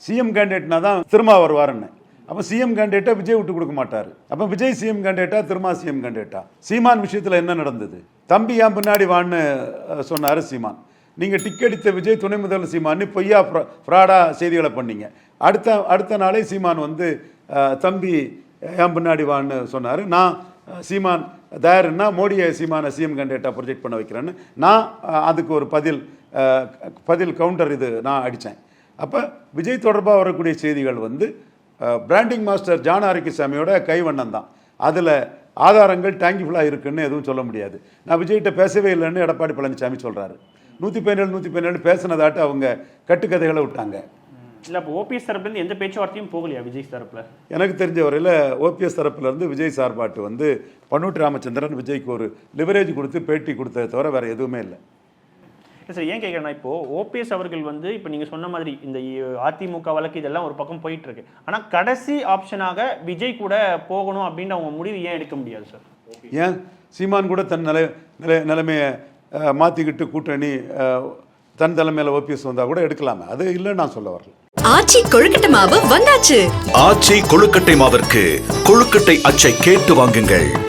CM கேண்டிடேட்னா தான் திரும்ப வருவாருன்னு. அப்போ சிஎம் கேண்டிடேட்டை விஜய் விட்டு கொடுக்க மாட்டார். அப்போ விஜய் சிஎம் கேண்டிடேட்டா திரும்ப சிஎம் கேண்டிடேட்டா? சீமான் விஷயத்தில் என்ன நடந்தது? தம்பி ஏன் பின்னாடி வான்னு சொன்னார் சீமான். நீங்கள் டிக்கெடித்த விஜய் துணை முதல்வர் சீமான் பொய்யா ஃப்ராடாக செய்திகளை பண்ணீங்க. அடுத்த நாளே சீமான் வந்து தம்பி ஏன் பின்னாடி வான்னு சொன்னார். நான் சீமான் தயாருன்னா மோடியை சீமானை சிஎம் கேண்டிடேட்டாக ப்ரொஜெக்ட் பண்ண வைக்கிறேன்னு நான் அதுக்கு ஒரு பதில் கவுண்டர் இது நான் அடித்தேன். அப்போ விஜய் தொடர்பாக வரக்கூடிய செய்திகள் வந்து பிராண்டிங் மாஸ்டர் ஜான் ஆரோக்கியசாமியோட கைவண்ணம் தான். அதில் ஆதாரங்கள் டேங்கிஃபுல்லாக இருக்குன்னு எதுவும் சொல்ல முடியாது. நான் விஜய்கிட்ட பேசவே இல்லைன்னு எடப்பாடி பழனிசாமி சொல்கிறாரு. 117 பேசினதாட்டு அவங்க கட்டுக்கதைகளை விட்டாங்க. இல்லை, அப்போ ஓபிஎஸ் தரப்புலேருந்து எந்த பேச்சுவார்த்தையும் போகலையா விஜய் தரப்பில்? எனக்கு தெரிஞ்ச வரையில் ஓபிஎஸ் தரப்புலேருந்து விஜய் சார்பாட்டு வந்து பன்னூட்டி ராமச்சந்திரன் விஜய்க்கு ஒரு லிவரேஜ் கொடுத்து பேட்டி கொடுத்ததை தவிர வேறு எதுவுமே இல்லை. சார், ஏன் கேட்குறேன்னா, இப்போது ஓபிஎஸ் அவர்கள் வந்து இப்போ நீங்கள் சொன்ன மாதிரி இந்த அதிமுக வழக்கு இதெல்லாம் ஒரு பக்கம் போயிட்டு இருக்கு. ஆனால் கடைசி ஆப்ஷனாக விஜய் கூட போகணும் அப்படின்னு அவங்க முடிவு ஏன் எடுக்க முடியாது சார்? ஏன் சீமான் கூட தன் நிலைமையை மாற்றிக்கிட்டு கூட்டணி தன் தலைமையில் ஓபிஎஸ் வந்தால் கூட எடுக்கலாமே. அது இல்லைன்னு நான் சொல்ல வரல. ஆச்சி கொழுக்கட்டை மாவு வந்தாச்சு. ஆச்சி கொழுக்கட்டை மாவிற்கு கொழுக்கட்டை அச்சை கேட்டு வாங்குங்கள்.